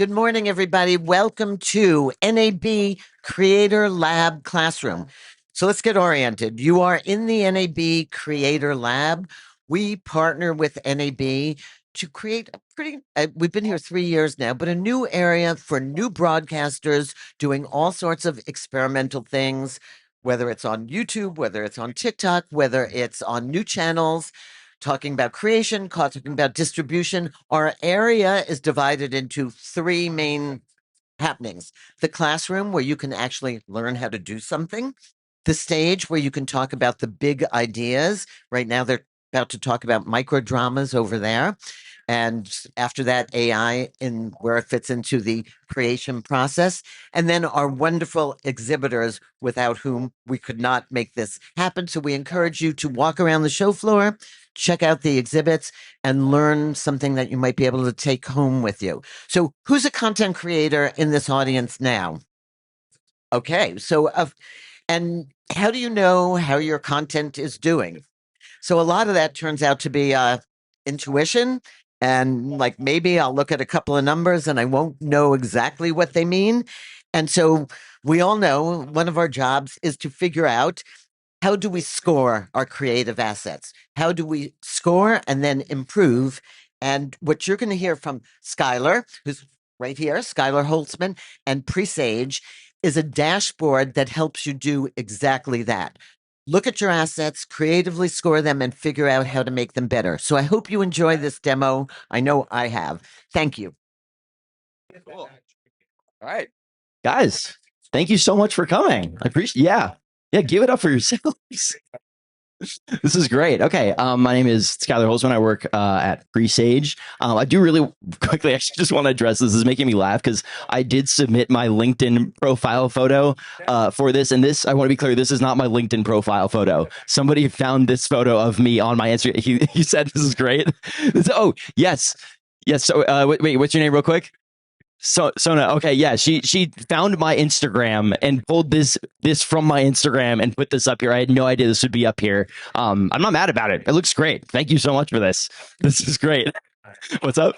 Good morning, everybody. Welcome to NAB Creator Lab Classroom. So let's get oriented. You are in the NAB Creator Lab. We partner with NAB to create a we've been here 3 years now, but a new area for new broadcasters doing all sorts of experimental things, whether it's on YouTube, whether it's on TikTok, whether it's on new channels, talking about creation, talking about distribution. Our area is divided into three main happenings: the classroom, where you can actually learn how to do something; the stage, where you can talk about the big ideas. Right now, they're about to talk about micro dramas over there. And after that, AI in where it fits into the creation process. And then our wonderful exhibitors, without whom we could not make this happen. So we encourage you to walk around the show floor, check out the exhibits, and learn something that you might be able to take home with you. So, who's a content creator in this audience now? Okay, and how do you know how your content is doing? So a lot of that turns out to be intuition. And like maybe I'll look at a couple of numbers and I won't know exactly what they mean. And so we all know one of our jobs is to figure out, how do we score our creative assets? How do we score and then improve? And what you're going to hear from Skylar, who's right here, Skylar Holtzman, and Presaige, is a dashboard that helps you do exactly that. Look at your assets, creatively score them, and figure out how to make them better. So I hope you enjoy this demo. I know I have. Thank you. Cool. All right, guys, thank you so much for coming. I appreciate. Yeah, give it up for yourselves. This is great. Okay, my name is Skylar Holzman. I work at Presaige. I do really quickly, actually just want to address this. This is making me laugh because I did submit my LinkedIn profile photo for this. And this, I want to be clear, this is not my LinkedIn profile photo. Somebody found this photo of me on my Instagram. He said, this is great. Oh, yes. Yes. So wait, what's your name real quick? Sona, okay, yeah, she found my Instagram and pulled this from my Instagram and put this up here. I had no idea this would be up here. I'm not mad about it. It looks great. Thank you so much for this. This is great. What's up?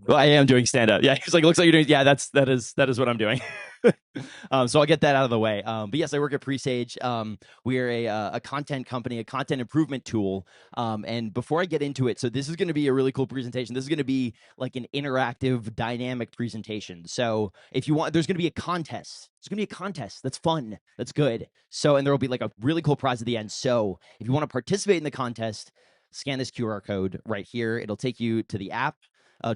Well, I am doing stand up. Yeah, he's like, looks like you're doing. Yeah, that is what I'm doing. So I'll get that out of the way. But yes, I work at Presaige. We are a content company, a content improvement tool. And before I get into it, so this is going to be a really cool presentation. This is going to be like an interactive, dynamic presentation. So if you want, there's going to be a contest. It's going to be a contest. That's fun. That's good. So, and there will be like a really cool prize at the end. So if you want to participate in the contest, scan this QR code right here. It'll take you to the app.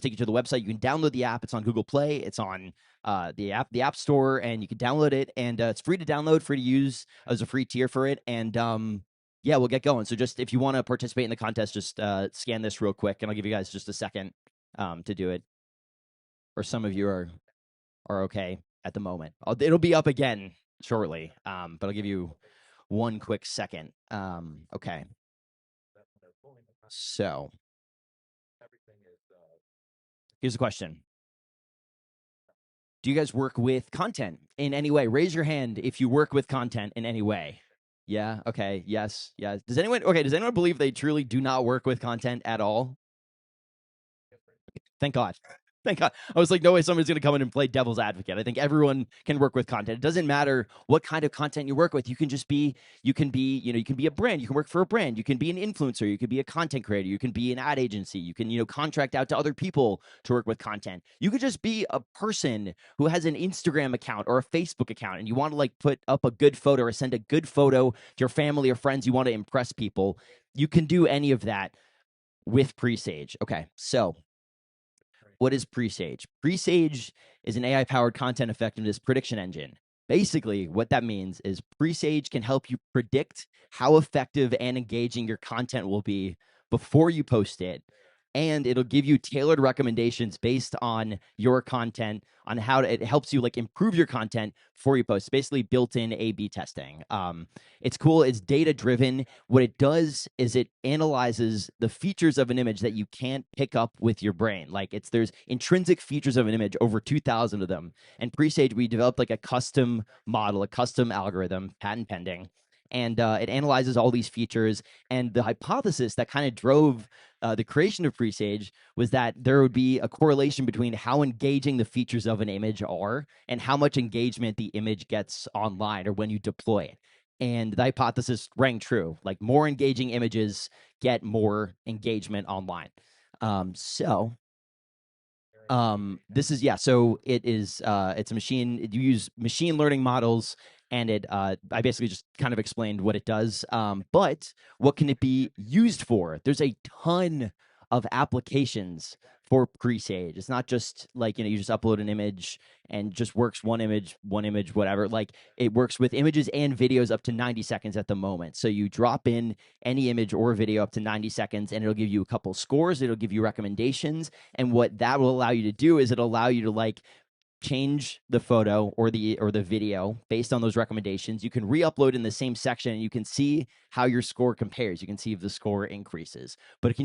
Take you to the website. You can download the app. It's on Google Play. It's on the App Store, and you can download it. And it's free to download, free to use. There's a free tier for it. And yeah, we'll get going. So just if you want to participate in the contest, just scan this real quick, and I'll give you guys just a second to do it. Or some of you are okay at the moment. It'll be up again shortly, but I'll give you one quick second. Okay. So here's the question. Do you guys work with content in any way? Raise your hand if you work with content in any way. Yeah. Okay. Yes. Yeah. Does anyone believe they truly do not work with content at all? Thank God. Thank God. I was like, no way somebody's going to come in and play devil's advocate. I think everyone can work with content. It doesn't matter what kind of content you work with. You can be a brand. You can work for a brand. You can be an influencer. You can be a content creator. You can be an ad agency. You can, contract out to other people to work with content. You could just be a person who has an Instagram account or a Facebook account, and you want to like put up a good photo or send a good photo to your family or friends. You want to impress people. You can do any of that with Presaige. Okay. So what is Presaige? Presaige is an AI-powered content effectiveness prediction engine. Basically, what that means is Presaige can help you predict how effective and engaging your content will be before you post it. And it'll give you tailored recommendations based on your content, on how it helps you like improve your content before you post. It's basically built-in A/B testing. It's cool. It's data-driven. What it does is it analyzes the features of an image that you can't pick up with your brain. Like there's intrinsic features of an image, over 2,000 of them. And Presaige, we developed like a custom model, a custom algorithm, patent pending. And it analyzes all these features. And the hypothesis that kind of drove the creation of Presaige was that there would be a correlation between how engaging the features of an image are and how much engagement the image gets online or when you deploy it. And the hypothesis rang true. Like more engaging images get more engagement online. This is so it is it's a machine. You use machine learning models, and I basically just kind of explained what it does. But what can it be used for? There's a ton of applications for Presaige. It's not just like you just upload an image and just works one image, whatever. Like it works with images and videos up to 90 seconds at the moment. So you drop in any image or video up to 90 seconds, and it'll give you a couple scores. It'll give you recommendations, and what that will allow you to do is it'll allow you to like change the photo or the video based on those recommendations. You can re-upload in the same section, and you can see how your score compares. You can see if the score increases. But it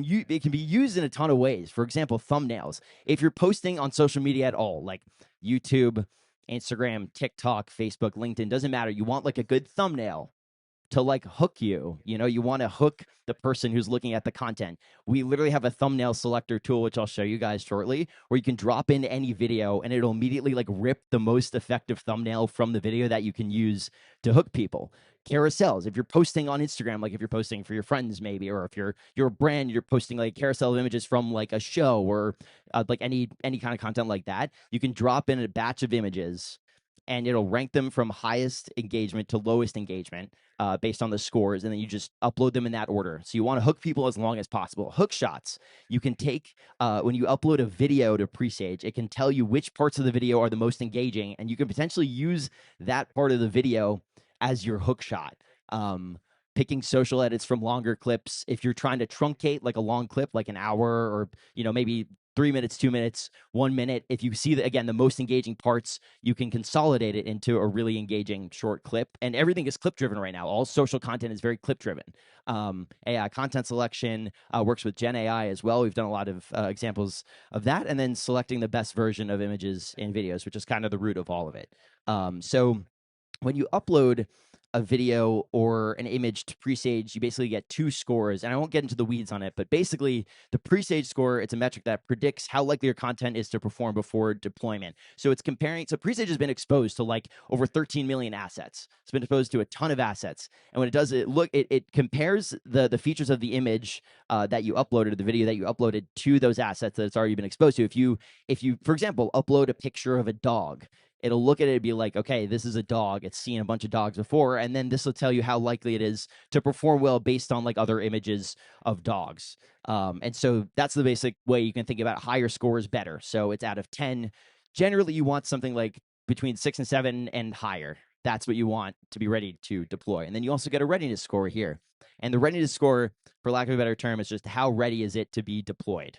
can be used in a ton of ways. For example, thumbnails. If you're posting on social media at all, like YouTube, Instagram, TikTok, Facebook, LinkedIn, doesn't matter. You want like a good thumbnail to like hook you. You want to hook the person who's looking at the content. We literally have a thumbnail selector tool, which I'll show you guys shortly, where you can drop in any video and it'll immediately like rip the most effective thumbnail from the video that you can use to hook people. Carousels. If you're posting on Instagram, like if you're posting for your friends maybe, or if you're a brand, you're posting like carousel of images from like a show or like any kind of content like that, you can drop in a batch of images and it'll rank them from highest engagement to lowest engagement based on the scores, and then you just upload them in that order. So you want to hook people as long as possible. Hook shots. You can take, when you upload a video to Presaige, it can tell you which parts of the video are the most engaging, and you can potentially use that part of the video as your hook shot. Picking social edits from longer clips. If you're trying to truncate like a long clip, like an hour or, maybe 3 minutes, 2 minutes, 1 minute. If you see the most engaging parts, you can consolidate it into a really engaging short clip. And everything is clip driven right now. All social content is very clip driven. AI content selection works with Gen AI as well. We've done a lot of examples of that. And then selecting the best version of images and videos, which is kind of the root of all of it. So when you upload a video or an image to Presaige, you basically get two scores. And I won't get into the weeds on it, but basically the Presaige score, it's a metric that predicts how likely your content is to perform before deployment. So it's comparing, so Presaige has been exposed to like over 13 million assets. It's been exposed to a ton of assets. And when it does it compares the features of the image that you uploaded, or the video that you uploaded, to those assets that it's already been exposed to. If you, for example, upload a picture of a dog, it'll look at it and be like, okay, this is a dog. It's seen a bunch of dogs before. And then this will tell you how likely it is to perform well based on like other images of dogs. And so that's the basic way you can think about it. Higher score is better. So it's out of 10. Generally, you want something like between 6 and 7 and higher. That's what you want to be ready to deploy. And then you also get a readiness score here. And the readiness score, for lack of a better term, is just how ready is it to be deployed?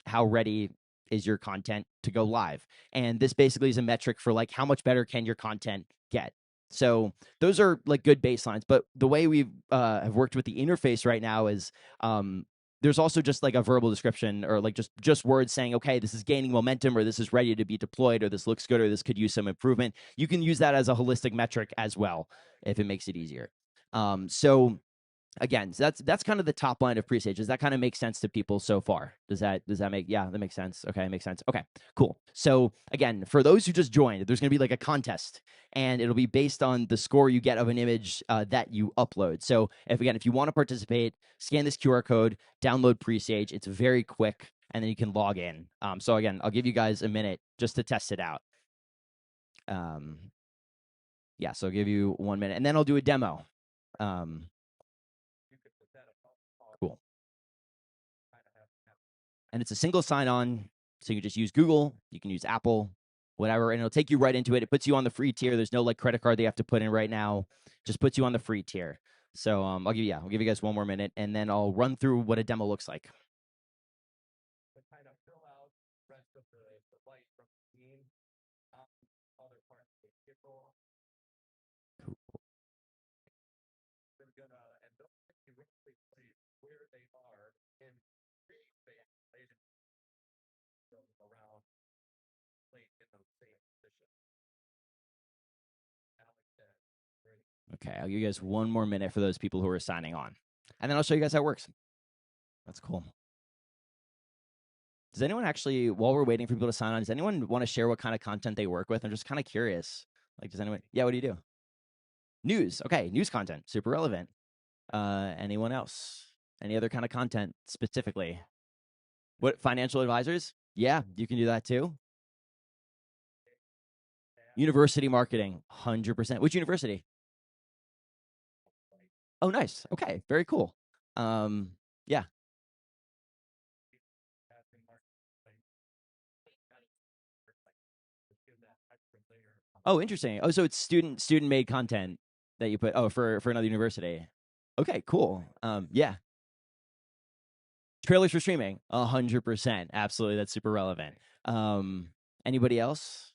How ready is your content to go live? And this basically is a metric for like how much better can your content get. So those are like good baselines. But the way we have worked with the interface right now is there's also just like a verbal description, or like just words saying, okay, this is gaining momentum, or this is ready to be deployed, or this looks good, or this could use some improvement. You can use that as a holistic metric as well if it makes it easier. So again, so that's kind of the top line of Presaige. Does that kind of make sense to people so far? Does that make, yeah, that makes sense. Okay, makes sense. Okay, cool. So again, for those who just joined, there's going to be like a contest, and it'll be based on the score you get of an image that you upload. So if you want to participate, scan this QR code, download Presaige. It's very quick, and then you can log in. So again, I'll give you guys a minute just to test it out. Yeah, so I'll give you 1 minute, and then I'll do a demo. Cool. And it's a single sign-on, so you can just use Google, you can use Apple, whatever, and it'll take you right into it. It puts you on the free tier. There's no like credit card they have to put in right now. Just puts you on the free tier. So I'll give you guys 1 more minute, and then I'll run through what a demo looks like. Okay, I'll give you guys 1 more minute for those people who are signing on, and then I'll show you guys how it works. That's cool. Does anyone actually, while we're waiting for people to sign on, does anyone want to share what kind of content they work with? I'm just kind of curious. Like, does anyone? Yeah, what do you do? News. Okay, news content, super relevant. Anyone else? Any other kind of content specifically? What financial advisors? Yeah, you can do that too. University marketing, 100%. Which university? Oh, nice. Okay, very cool. Yeah. Oh, interesting. Oh, so it's student made content that you put. Oh, for another university. Okay, cool. Yeah. Trailers for streaming, 100%. Absolutely, that's super relevant. Um, Anybody else?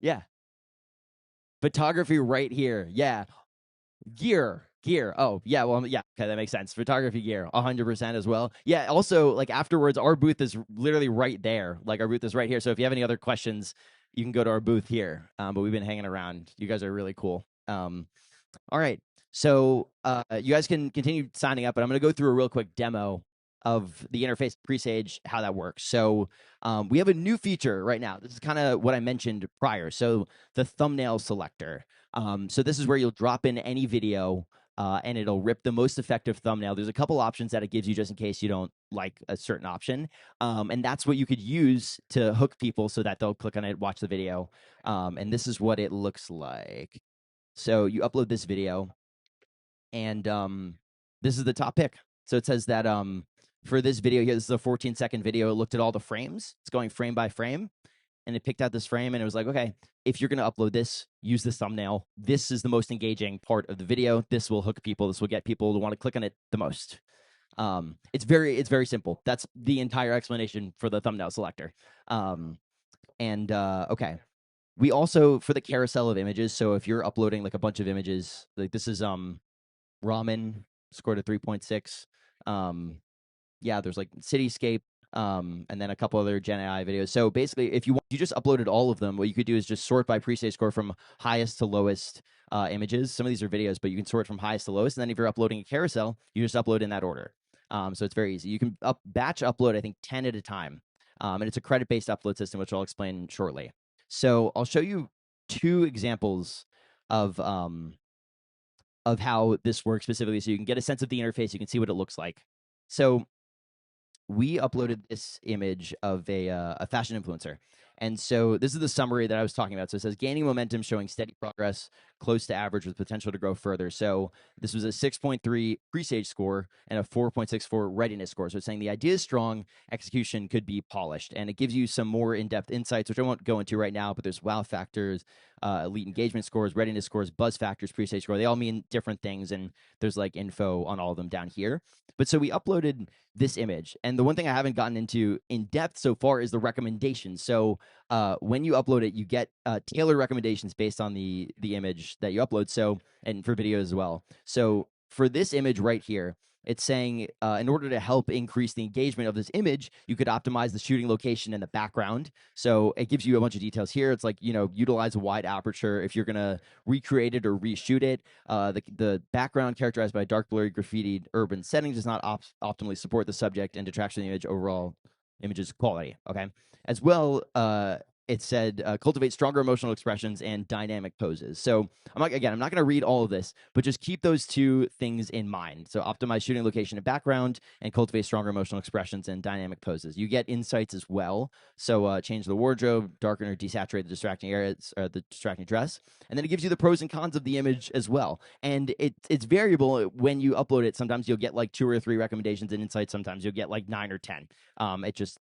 Yeah. Photography right here. Yeah. Gear. Oh, yeah. Well, yeah. Okay, that makes sense. Photography gear, 100% as well. Yeah. Also, like afterwards, our booth is literally right there. Like our booth is right here. So if you have any other questions, you can go to our booth here. But we've been hanging around. You guys are really cool. All right. So you guys can continue signing up, but I'm going to go through a real quick demo of the interface Presaige, how that works. So we have a new feature right now. This is kind of what I mentioned prior. So the thumbnail selector. So this is where you'll drop in any video and it'll rip the most effective thumbnail. There's a couple options that it gives you just in case you don't like a certain option. And that's what you could use to hook people so that they'll click on it, watch the video. And this is what it looks like. So you upload this video, and this is the top pick. So it says that for this video here, this is a 14-second video. It looked at all the frames. It's going frame by frame, and it picked out this frame, and it was like, okay, if you're going to upload this, use this thumbnail. This is the most engaging part of the video. This will hook people. This will get people to want to click on it the most. It's very simple. That's the entire explanation for the thumbnail selector. Okay. We also, for the carousel of images, so if you're uploading like a bunch of images, like this is ramen scored a 3.6. Yeah, there's like cityscape, and then a couple other Gen AI videos. So basically, if you just uploaded all of them, what you could do is just sort by Presaige score from highest to lowest images. Some of these are videos, but you can sort from highest to lowest. And then if you're uploading a carousel, you just upload in that order. So it's very easy. You can batch upload, I think, 10 at a time. And it's a credit-based upload system, which I'll explain shortly. So I'll show you two examples of how this works specifically, so you can get a sense of the interface. You can see what it looks like. So we uploaded this image of a fashion influencer. And so this is the summary that I was talking about. So it says gaining momentum, showing steady progress, close to average with potential to grow further. So this was a 6.3 Presaige score and a 4.64 readiness score. So it's saying the idea is strong, execution could be polished. And it gives you some more in-depth insights, which I won't go into right now, but there's wow factors, elite engagement scores, readiness scores, buzz factors, Presaige score. They all mean different things, and there's like info on all of them down here. But so we uploaded this image, and the one thing I haven't gotten into in depth so far is the recommendations. So when you upload it, you get tailored recommendations based on the image that you upload. So, and for video as well. So for this image right here, it's saying in order to help increase the engagement of this image, you could optimize the shooting location and the background. So it gives you a bunch of details here. It's like, utilize a wide aperture if you're going to recreate it or reshoot it. The background characterized by dark, blurry, graffitied urban settings does not optimally support the subject and detracts from the image overall image's quality. Okay. As well, it said cultivate stronger emotional expressions and dynamic poses. So I'm not going to read all of this, but just keep those two things in mind. So optimize shooting location and background, and cultivate stronger emotional expressions and dynamic poses. You get insights as well. So change the wardrobe, darken or desaturate the distracting areas or the distracting dress, and then it gives you the pros and cons of the image as well. And it's variable when you upload it. Sometimes you'll get like 2 or 3 recommendations and insights. Sometimes you'll get like 9 or 10.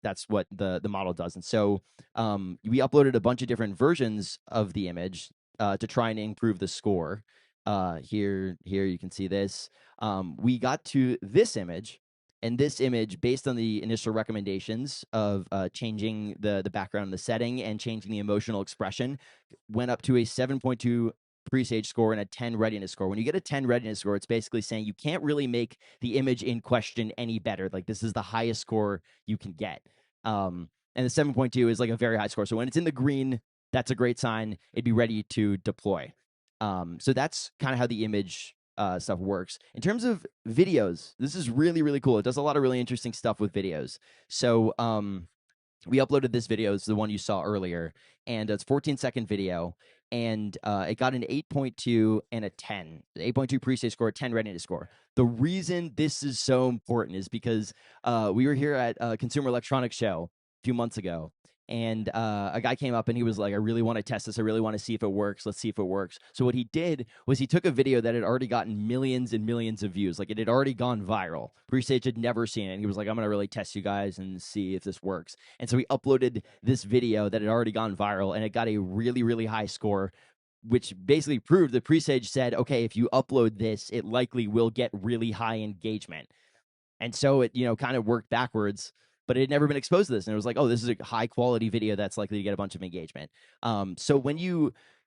That's what the model does. And so we uploaded a bunch of different versions of the image to try and improve the score. Here you can see this. We got to this image, and this image, based on the initial recommendations of changing the background and the setting and changing the emotional expression, went up to a 7.2 Presaige score and a 10 readiness score. When you get a 10 readiness score, it's basically saying you can't really make the image in question any better. Like, this is the highest score you can get. And the 7.2 is like a very high score. So when it's in the green, that's a great sign. It'd be ready to deploy. So that's kind of how the image stuff works. In terms of videos, this is really, really cool. It does a lot of really interesting stuff with videos. So we uploaded this video. It's the one you saw earlier, and it's 14-second video, and it got an 8.2 and a 10. 8.2 Presaige score, 10 readiness score. The reason this is so important is because we were here at a Consumer Electronics Show a few months ago, and a guy came up and he was like, I really want to test this. I really want to see if it works. Let's see if it works. So what he did was he took a video that had already gotten millions and millions of views. Like, it had already gone viral. Presaige had never seen it. And he was like, I'm going to really test you guys and see if this works. And so he uploaded this video that had already gone viral, and it got a really, really high score, which basically proved that Presaige said, okay, if you upload this, it likely will get really high engagement. And so it, kind of worked backwards, but it had never been exposed to this. And it was like, oh, this is a high quality video that's likely to get a bunch of engagement. So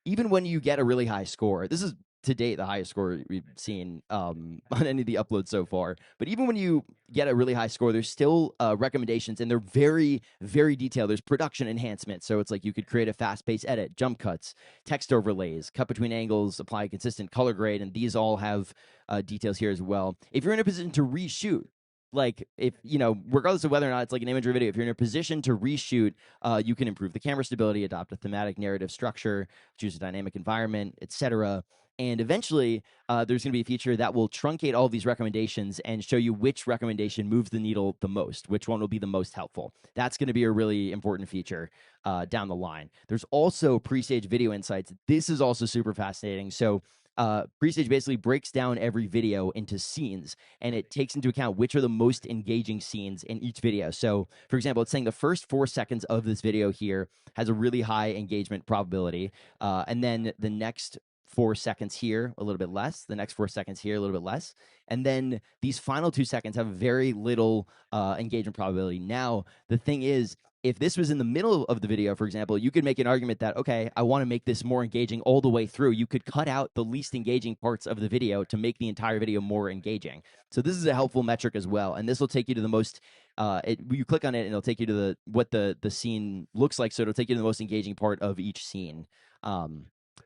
even when you get a really high score, this is to date the highest score we've seen on any of the uploads so far. But even when you get a really high score, there's still recommendations, and they're very, very detailed. There's production enhancement. So it's like you could create a fast-paced edit, jump cuts, text overlays, cut between angles, apply consistent color grade, and these all have details here as well. If you're in a position to reshoot, like, if regardless of whether or not it's like an image or video, if you're in a position to reshoot, you can improve the camera stability, adopt a thematic narrative structure, choose a dynamic environment, etc. And eventually there's going to be a feature that will truncate all of these recommendations and show you which recommendation moves the needle the most, which one will be the most helpful. That's going to be a really important feature down the line. There's also Presaige video insights. This is also super fascinating. So Presaige basically breaks down every video into scenes, and it takes into account which are the most engaging scenes in each video. So, for example, it's saying the first 4 seconds of this video here has a really high engagement probability, and then the next 4 seconds here, a little bit less. The next 4 seconds here, a little bit less. And then these final 2 seconds have very little engagement probability. Now, the thing is, if this was in the middle of the video, for example, you could make an argument that, okay, I want to make this more engaging all the way through. You could cut out the least engaging parts of the video to make the entire video more engaging. So this is a helpful metric as well. And this will take you to the most, you click on it and it'll take you to what the scene looks like. So it'll take you to the most engaging part of each scene.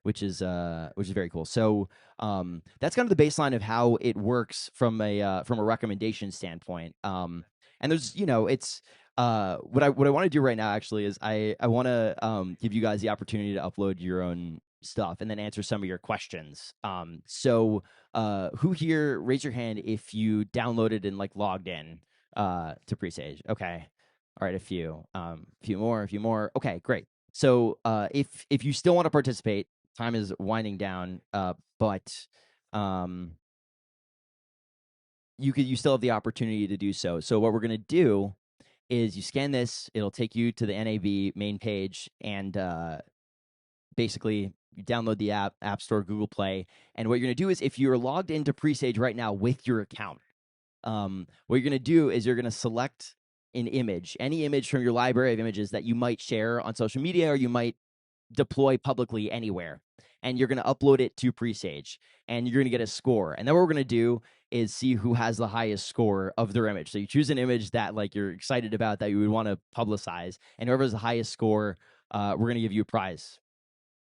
Which is very cool. So that's kind of the baseline of how it works from a recommendation standpoint. And there's it's what I want to do right now actually is I want to give you guys the opportunity to upload your own stuff and then answer some of your questions. So who here, raise your hand if you downloaded and logged in to Presaige? Okay, all right, a few more. Okay, great. So if you still want to participate, time is winding down, but you still have the opportunity to do so. So what we're going to do is you scan this, it'll take you to the NAB main page, and basically you download the app store, Google Play, and what you're going to do is, if you're logged into Presaige right now with your account, what you're going to do is you're going to select an image, any image from your library of images that you might share on social media or you might deploy publicly anywhere, and you're going to upload it to Presaige, and you're going to get a score. And then what we're going to do is see who has the highest score of their image. So you choose an image that you're excited about, that you would want to publicize, and whoever has the highest score, we're going to give you a prize,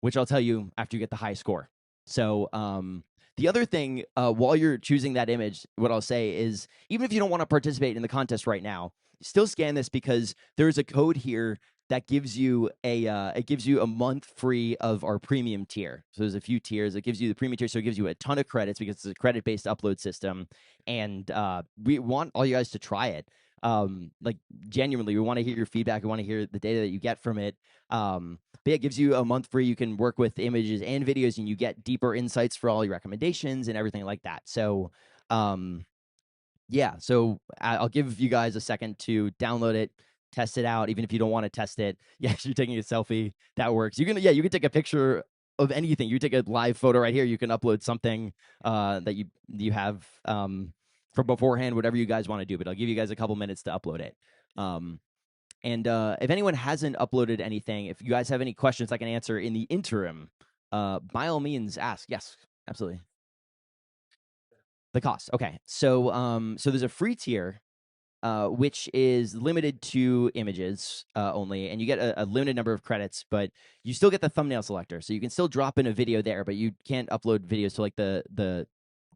which I'll tell you after you get the high score. So the other thing, while you're choosing that image, what I'll say is, even if you don't want to participate in the contest right now, still scan this, because there's a code here that gives you a month free of our premium tier. So there's a few tiers. It gives you the premium tier, so it gives you a ton of credits because it's a credit-based upload system, and we want all you guys to try it. Genuinely, we want to hear your feedback. We want to hear the data that you get from it. But yeah, it gives you a month free. You can work with images and videos, and you get deeper insights for all your recommendations and everything like that. So yeah, so I'll give you guys a second to download it, test it out, even if you don't want to test it. Yes, you're taking a selfie. That works. You can take a picture of anything. You take a live photo right here. You can upload something that you have from beforehand, whatever you guys want to do. But I'll give you guys a couple minutes to upload it. And if anyone hasn't uploaded anything, if you guys have any questions I can answer in the interim, by all means, ask. Yes, absolutely. The cost. Okay. So there's a free tier, which is limited to images only, and you get a limited number of credits, but you still get the thumbnail selector. So you can still drop in a video there, but you can't upload videos to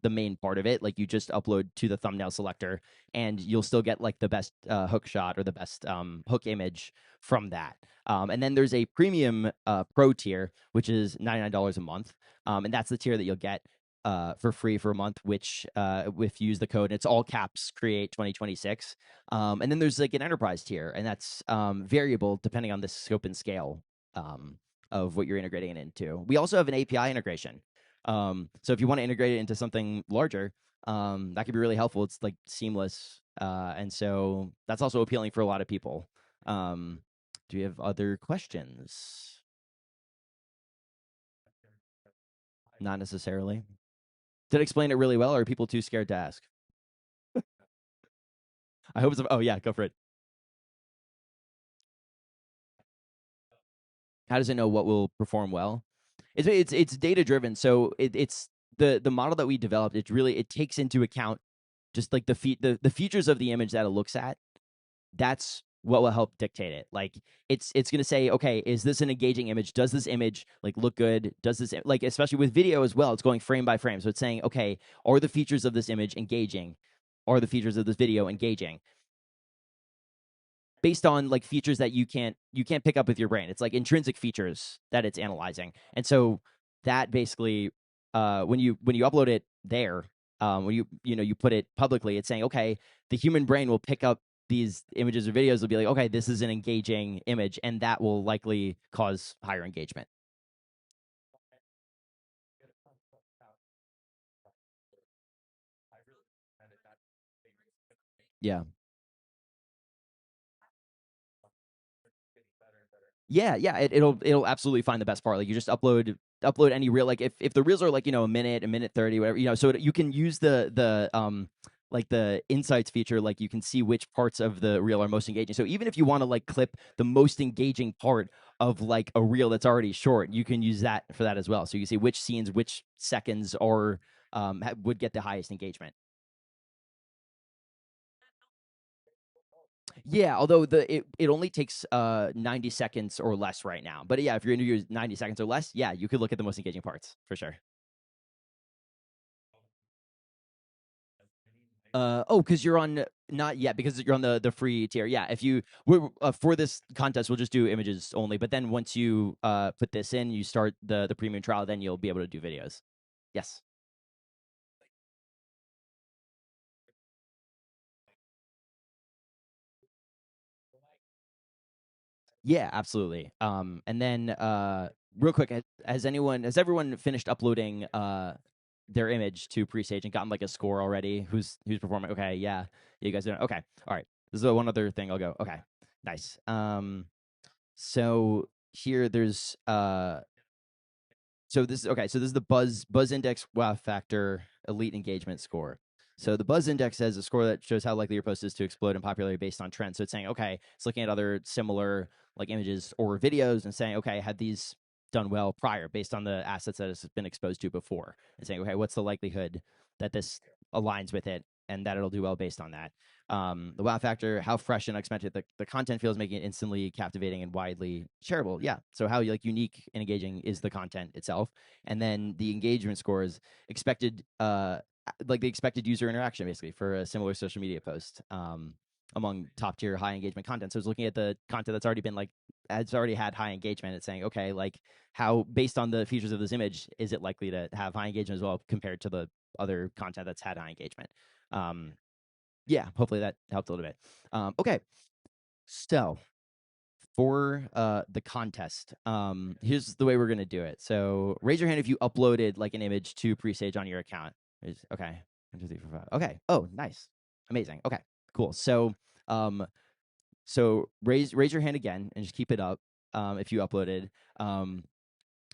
the the main part of it. Like you just upload to the thumbnail selector, and you'll still get like the best hook shot or the best hook image from that. And then there's a premium pro tier, which is $99 a month, and that's the tier that you'll get for free for a month, which if you use the code, and it's all caps create 2026. And then there's like an enterprise tier, and that's variable depending on the scope and scale of what you're integrating it into. We also have an API integration. So if you want to integrate it into something larger, that could be really helpful. It's like seamless. And so that's also appealing for a lot of people. Do you have other questions? Not necessarily. Did I explain it really well, or are people too scared to ask? I hope it's. Oh yeah, go for it. How does it know what will perform well? It's data driven. So it's the model that we developed. It takes into account just like the features of the image that it looks at. That's what will help dictate it. Like it's going to say, okay, is this an engaging image? Does this image like look good? Does this, like, especially with video as well, it's going frame by frame. So it's saying, okay, are the features of this image engaging? Are the features of this video engaging? Based on like features that you can't pick up with your brain. It's like intrinsic features that it's analyzing. And so that basically when you upload it there, when you put it publicly, it's saying, okay, the human brain will pick up these images or videos, will be like, okay, this is an engaging image, and that will likely cause higher engagement. Yeah. Yeah, yeah, it'll absolutely find the best part. Like you just upload any reel. Like if the reels are like a minute 30, whatever, so you can use the like the insights feature. Like you can see which parts of the reel are most engaging. So even if you want to like clip the most engaging part of like a reel that's already short, you can use that for that as well. So you can see which scenes, which seconds, or would get the highest engagement. Yeah, although it only takes 90 seconds or less right now. But yeah, if you're gonna use 90 seconds or less, yeah, you could look at the most engaging parts for sure. Oh, because you're on not yet because you're on the free tier. Yeah, if you for this contest, we'll just do images only. But then once you put this in, you start the premium trial, then you'll be able to do videos. Yes. Yeah, absolutely. And then real quick, has everyone finished uploading their image to Presaige and gotten like a score already? Who's performing? Okay, yeah, you guys are okay. All right, this is one other thing. I'll go. Okay, nice. So here there's so this is okay. So this is the buzz index wow factor elite engagement score. So the buzz index says a score that shows how likely your post is to explode in popularity based on trends. So it's saying, okay, it's looking at other similar like images or videos and saying, okay, had these done well prior based on the assets that it's been exposed to before, and saying, okay, what's the likelihood that this aligns with it and that it'll do well based on that. The wow factor, how fresh and unexpected the content feels, making it instantly captivating and widely shareable. Yeah. So how like unique and engaging is the content itself, and then the engagement score is expected, like the expected user interaction, basically for a similar social media post. Among top tier high engagement content. So it's looking at the content that's already been like, it's already had high engagement. It's saying, okay, like how based on the features of this image, is it likely to have high engagement as well compared to the other content that's had high engagement? Yeah, hopefully that helped a little bit. Okay, so for the contest, here's the way we're gonna do it. So raise your hand if you uploaded like an image to Presaige on your account. Okay, 1, 2, 3, 4, 5. Okay. Oh, nice, amazing. Okay, cool. So raise your hand again and just keep it up if you uploaded.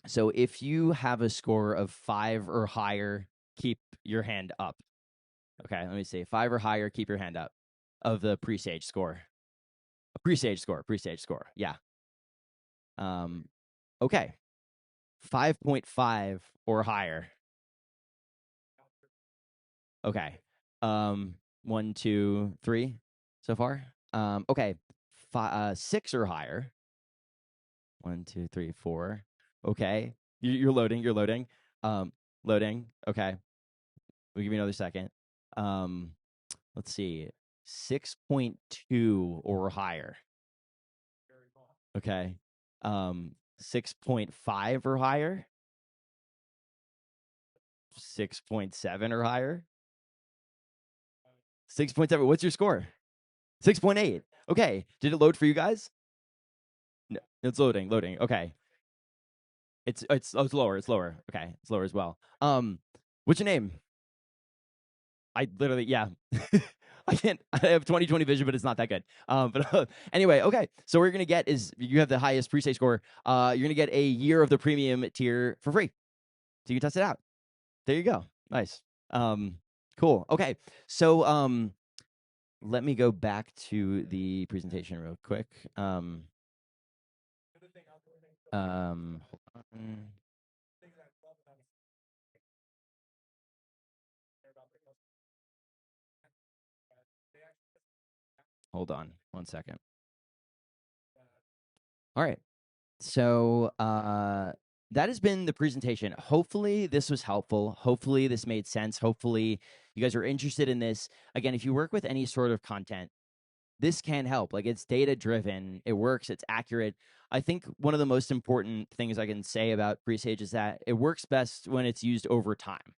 So if you have a score of 5 or higher, keep your hand up. Okay, let me see. 5 or higher, keep your hand up of the Presaige score. A Presaige score. Yeah. Okay. 5.5 or higher. Okay. 1, 2, 3 so far. Okay. 6 or higher. 1, 2, 3, 4. Okay. You're loading. You're loading. Loading. Okay. We'll give you another second. Let's see, 6.2 or higher. Okay. 6.5 or higher. 6.7 or higher. 6.7. What's your score? 6.8. Okay. Did it load for you guys? No, it's loading. Okay. It's lower. It's lower. Okay. It's lower as well. What's your name? I literally, yeah. I can't. I have 20/20 vision, but it's not that good. But anyway, okay. So what you're gonna get is you have the highest Presaige score. You're gonna get a year of the premium tier for free, so you can test it out. There you go. Nice. Cool. Okay. So let me go back to the presentation real quick. Hold on. Hold on 1 second. All right. So that has been the presentation. Hopefully this was helpful. Hopefully this made sense. Hopefully you guys are interested in this. Again, if you work with any sort of content, this can help. Like, it's data driven, it works, it's accurate. I think one of the most important things I can say about Presaige is that it works best when it's used over time.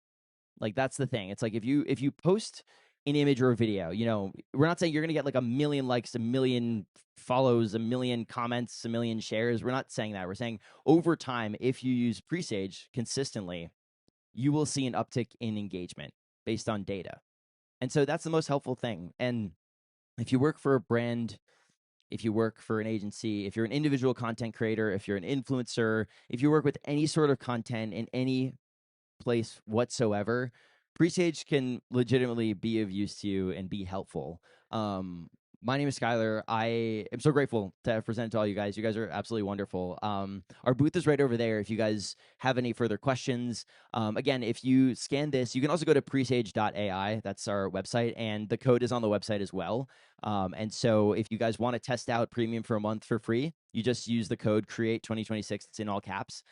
Like, that's the thing. It's like if you post an image or a video, you know, we're not saying you're gonna get like 1,000,000 likes, 1,000,000 follows, 1,000,000 comments, 1,000,000 shares. We're not saying that. We're saying over time, if you use Presaige consistently, you will see an uptick in engagement based on data. And so that's the most helpful thing. And if you work for a brand, if you work for an agency, if you're an individual content creator, if you're an influencer, if you work with any sort of content in any place whatsoever, Presaige can legitimately be of use to you and be helpful. My name is Skylar. I am so grateful to have presented to all you guys. You guys are absolutely wonderful. Our booth is right over there if you guys have any further questions. Again, if you scan this, you can also go to presaige.ai. That's our website, and the code is on the website as well. And so if you guys want to test out premium for a month for free, you just use the code CREATE2026. It's in all caps.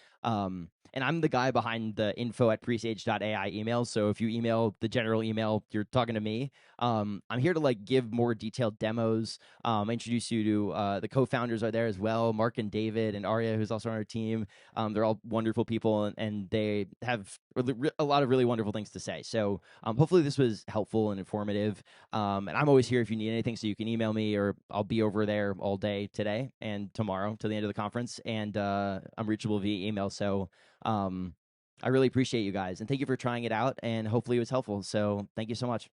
And I'm the guy behind the info@presaige.ai emails. So if you email the general email, you're talking to me. I'm here to like give more detailed demos, introduce you to the co-founders are there as well, Mark and David and Arya, who's also on our team. They're all wonderful people, and they have a lot of really wonderful things to say. So hopefully this was helpful and informative. And I'm always here if you need anything, so you can email me, or I'll be over there all day today and tomorrow to the end of the conference. And I'm reachable via email. So I really appreciate you guys, and thank you for trying it out, and hopefully it was helpful. So thank you so much.